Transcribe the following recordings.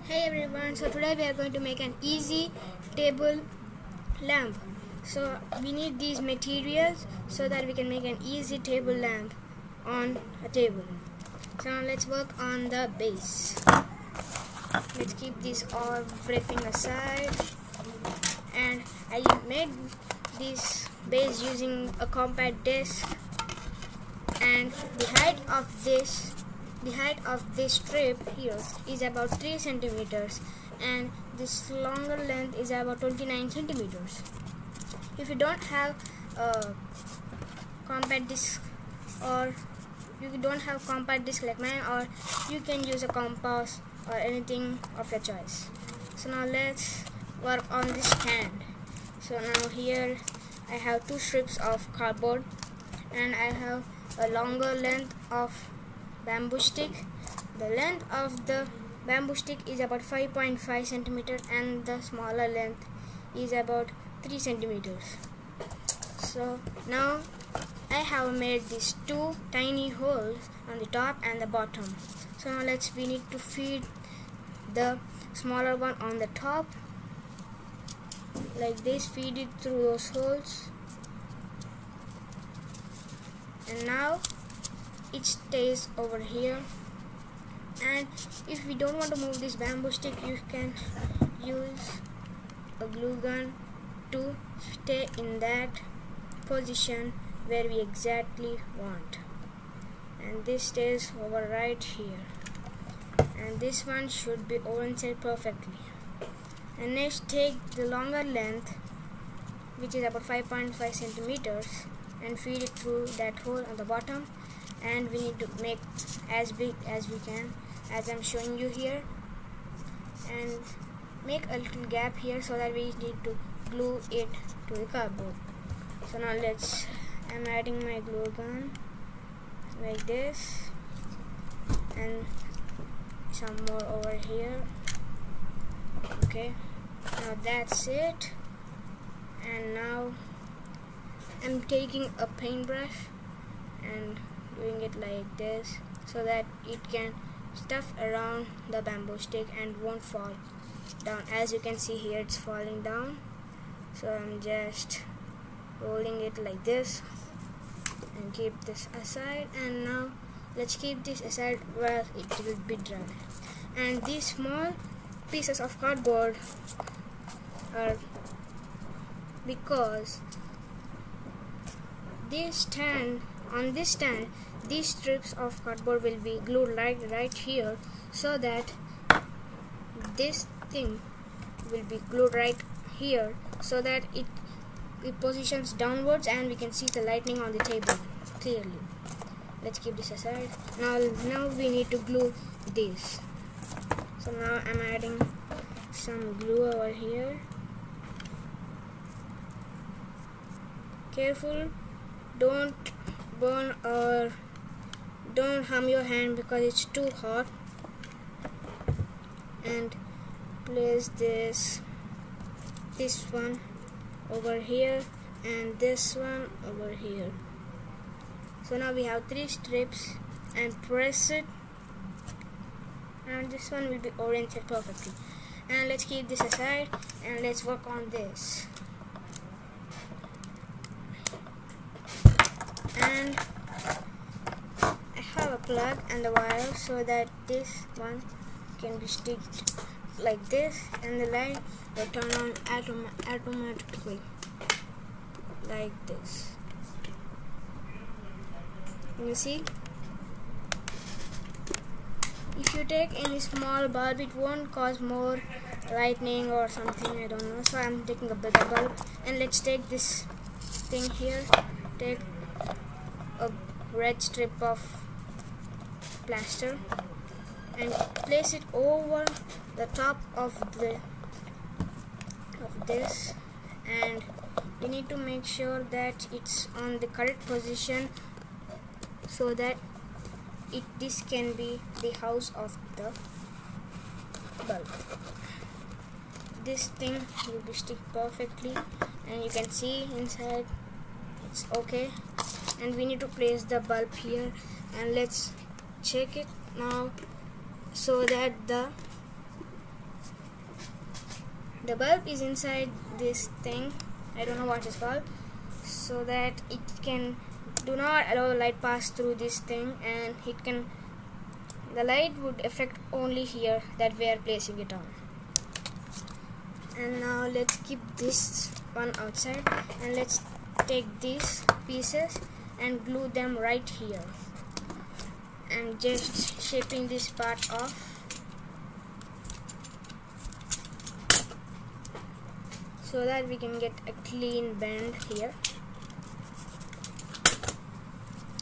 Hey everyone, so today we are going to make an easy table lamp. So we need these materials so that we can make an easy table lamp on a table. So now let's work on the base. Let's keep this all everything aside, and I made this base using a compact disc, and the height of this strip here is about 3 centimeters, and this longer length is about 29 centimeters. If you don't have a compact disc, or you don't have compact disc like mine, or you can use a compass or anything of your choice. So now let's work on this stand. So now here I have 2 strips of cardboard, and I have a longer length of bamboo stick. The length of the bamboo stick is about 5.5 centimeters, and the smaller length is about 3 centimeters. So now I have made these 2 tiny holes on the top and the bottom. So now we need to feed the smaller one on the top like this. Feed it through those holes, and now it stays over here. And if we don't want to move this bamboo stick, you can use a glue gun to stay in that position where we exactly want, and this stays over right here, and this one should be oriented perfectly. And next, take the longer length, which is about 5.5 centimeters, and feed it through that hole on the bottom. And we need to make as big as we can, as I'm showing you here, and make a little gap here so that we need to glue it to the cardboard. So now I'm adding my glue gun like this, and some more over here. Okay, now that's it. And now I'm taking a paintbrush and doing it like this so that it can stuff around the bamboo stick and won't fall down. As you can see here, it's falling down, so I'm just rolling it like this and keep this aside. And now let's keep this aside while it will be dry. And these small pieces of cardboard are because on this stand, these strips of cardboard will be glued right here, so that this thing will be glued right here, so that it positions downwards and we can see the lightning on the table clearly. Let's keep this aside. Now we need to glue this. So now I'm adding some glue over here. Careful, don't burn or don't harm your hand because it's too hot. And place this one over here and this one over here. So now we have 3 strips, and press it, and this one will be oriented perfectly. And let's keep this aside and let's work on this. And I have a plug and a wire so that this one can be sticked like this, and the light will turn on automatically like this. You see, if you take any small bulb, it won't cause more lightning or something, I don't know. So I'm taking a bigger bulb. And let's take this thing here, take a red strip of plaster and place it over the top of this, and you need to make sure that it's on the correct position so that this can be the house of the bulb. This thing will be sticked perfectly, and you can see inside it's okay. And we need to place the bulb here, and let's check it now so that the the bulb is inside this thing, I don't know what it's called, so that it can do not allow light pass through this thing, and the light would affect only here that we are placing it on. And now let's keep this one outside, and let's take these pieces and glue them right here, and just shaping this part off. So that we can get a clean bend here.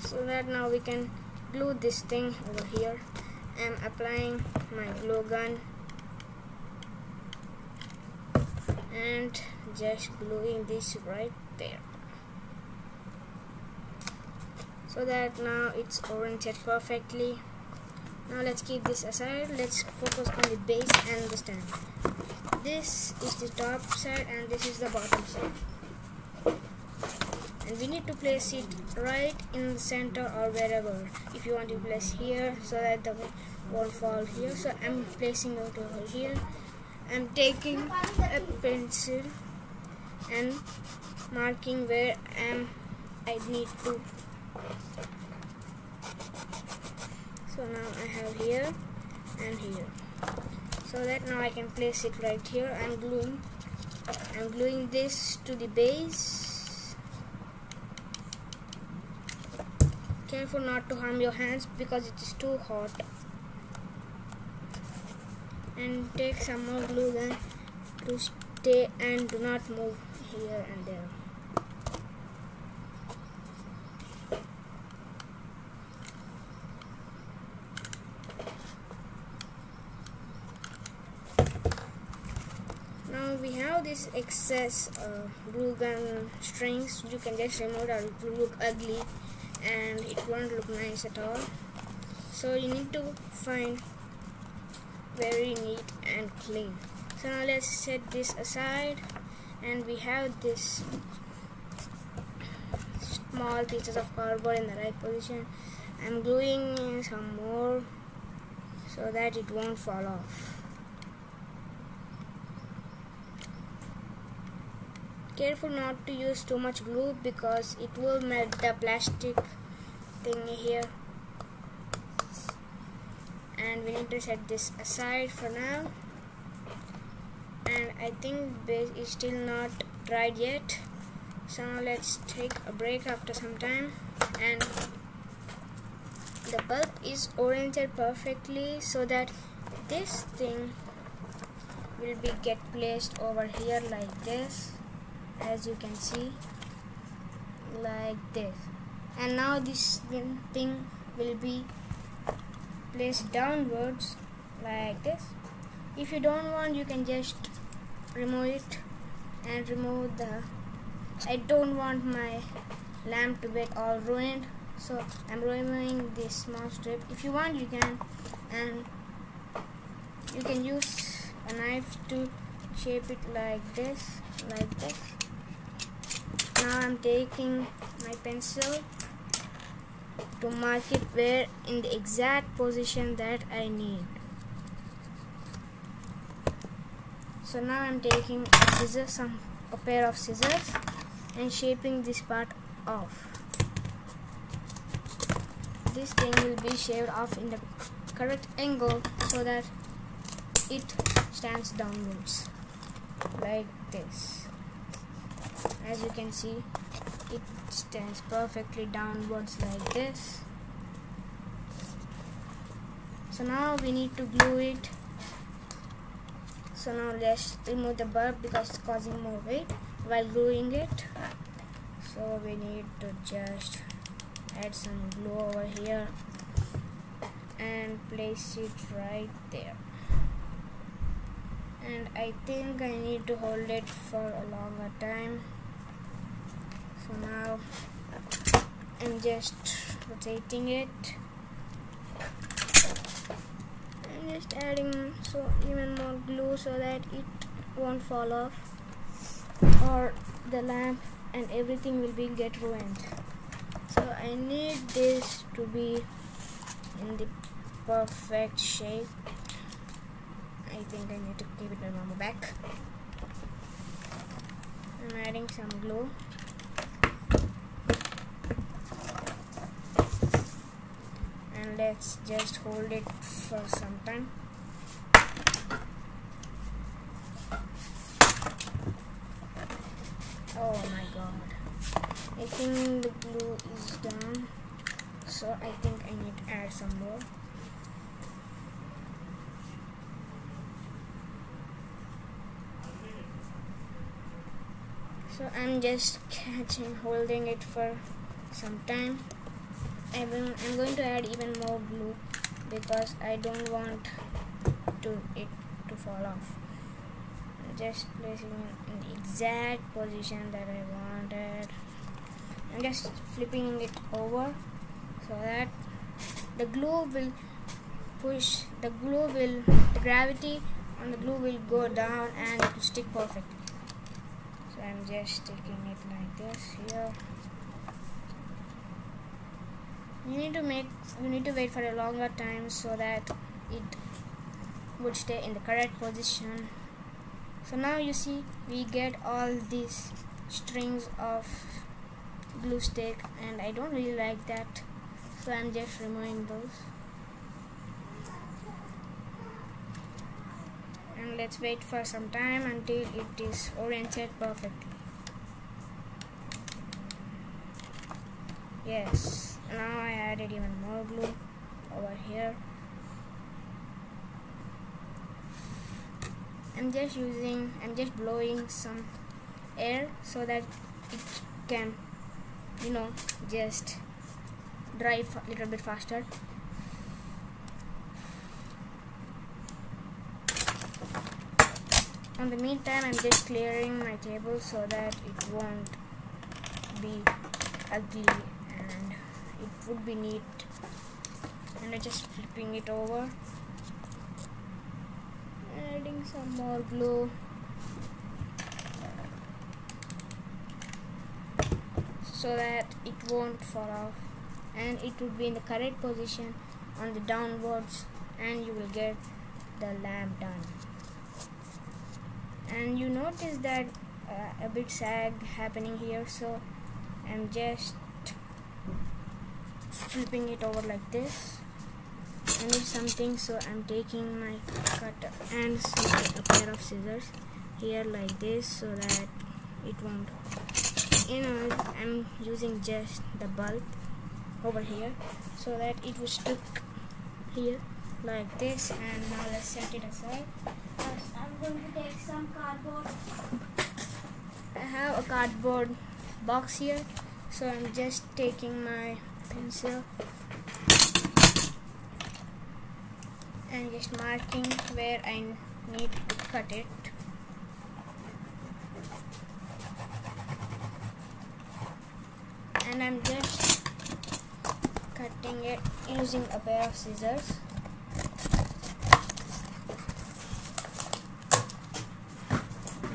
So that now we can glue this thing over here. I'm applying my glue gun and just gluing this right there. So that now it's oriented perfectly. Now let's keep this aside. Let's focus on the base and the stand. This is the top side and this is the bottom side, and we need to place it right in the center or wherever. If you want to place here so that the won't fall here, so I'm placing it over here. I'm taking a pencil and marking where I need to. So now I have here and here, so that now I can place it right here. I'm gluing this to the base. Careful not to harm your hands because it is too hot. And take some more glue gun to stay and do not move here and there. Now we have this excess glue gun strings. You can just remove it, or it will look ugly and it won't look nice at all. So you need to find very neat and clean. So now let's set this aside, and we have this small pieces of cardboard in the right position. I'm gluing in some more so that it won't fall off. Careful not to use too much glue because it will melt the plastic thingy here. And we need to set this aside for now. And I think base is still not dried yet, so now let's take a break after some time. And the bulb is oriented perfectly so that this thing will get placed over here like this, as you can see, like this. And now this thing will be placed downwards like this. If you don't want, you can just remove it and remove the. I don't want my lamp to get all ruined, so I'm removing this small strip. If you want, you can, and you can use a knife to shape it like this, like this. Now I'm taking my pencil to mark it where in the exact position that I need. So now I'm taking a pair of scissors and shaping this part off. This thing will be shaved off in the correct angle so that it stands downwards like this. As you can see, it stands perfectly downwards like this. So now we need to glue it. So now let's remove the bulb because it's causing more weight while gluing it. So we need to just add some glue over here and place it right there. And I think I need to hold it for a longer time. So now I'm just rotating it and just adding even more glue so that it won't fall off, or the lamp and everything will get ruined. So I need this to be in the perfect shape. I think I need to give it a normal back. I'm adding some glue. And let's just hold it for some time. Oh my god, I think the glue is done, so I think I need to add some more. So I'm just holding it for some time. I'm going to add even more glue because I don't want it to fall off. I'm just placing it in the exact position that I wanted. I'm just flipping it over so that the glue will push, the gravity on the glue will go down and it will stick perfectly. So I'm just sticking it like this here. You need to wait for a longer time so that it would stay in the correct position. So now you see we get all these strings of glue stick, and I don't really like that, so I'm just removing those. And let's wait for some time until it is oriented perfectly. Yes, now I added even more glue over here. I'm just blowing some air so that it can, just dry a little bit faster. In the meantime, I'm just clearing my table so that it won't be ugly and it would be neat. And I'm just flipping it over, adding some more glue so that it won't fall off and it would be in the correct position on the downwards, and you will get the lamp done. And you notice that a bit sag happening here, so I'm just flipping it over like this. I need something, so I'm taking my cutter and a pair of scissors here like this so that it won't, I'm using just the bulb over here so that it will stick here like this. And now let's set it aside. First, I'm going to take some cardboard. I have a cardboard box here, so I'm just taking my pencil and just marking where I need to cut it. And I'm just cutting it using a pair of scissors.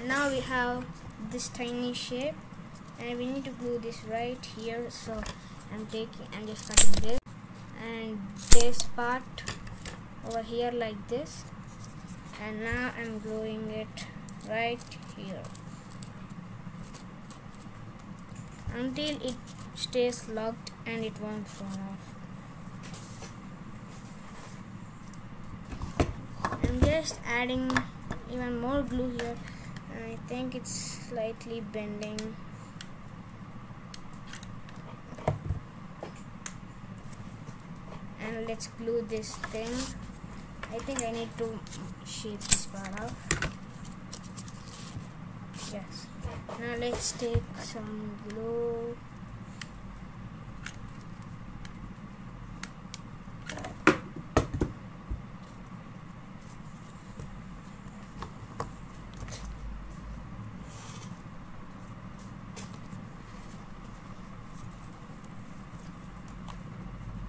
Now we have this tiny shape, and we need to glue this right here, so I'm just cutting this and this part over here like this, and now I'm gluing it right here until it stays locked and it won't fall off. I'm just adding even more glue here. I think it's slightly bending. And let's glue this thing. I think I need to shape this part off. Yes. Now let's take some glue.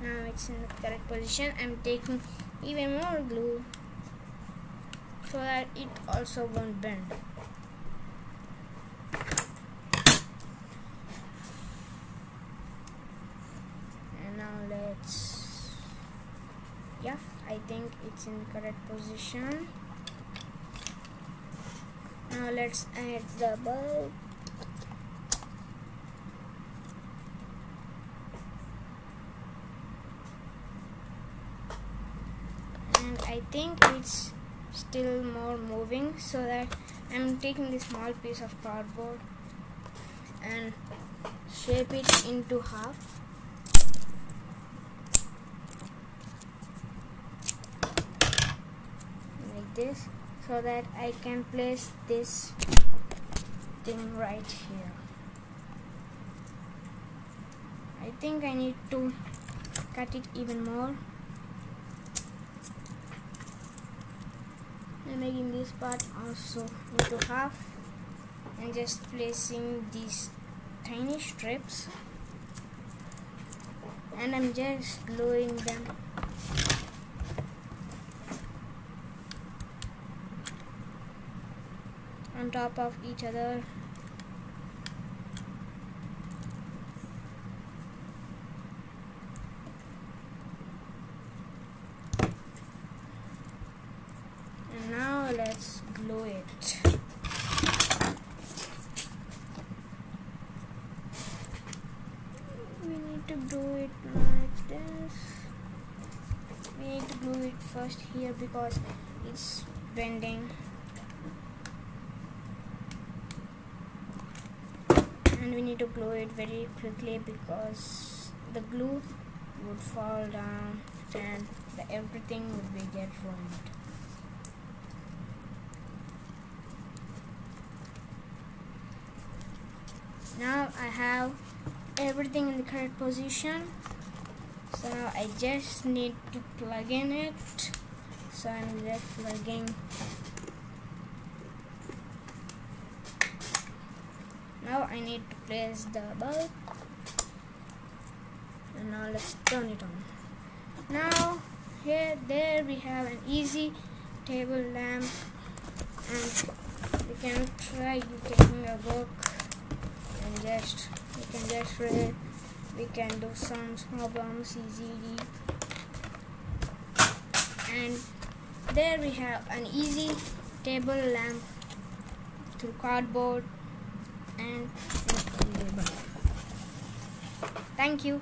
Now it's in the correct position. I'm taking even more glue so that it also won't bend. And now I think it's in the correct position. Now let's add the bulb. think it's still more moving, so that I'm taking this small piece of cardboard and shape it into half. Like this, so that I can place this thing right here. I think I need to cut it even more. I'm making this part also into half and just placing these tiny strips, and I'm just gluing them on top of each other. And now let's glue it. We need to glue it like this. We need to glue it first here because it's bending. And we need to glue it very quickly because the glue would fall down and everything would be get ruined. Now I have everything in the correct position, so now I just need to plug in it. So I'm just plugging. Now I need to place the bulb, and now let's turn it on. Now there we have an easy table lamp, and we can try taking a book and read. We can do some problems easily, and there we have an easy table lamp through cardboard and thank you.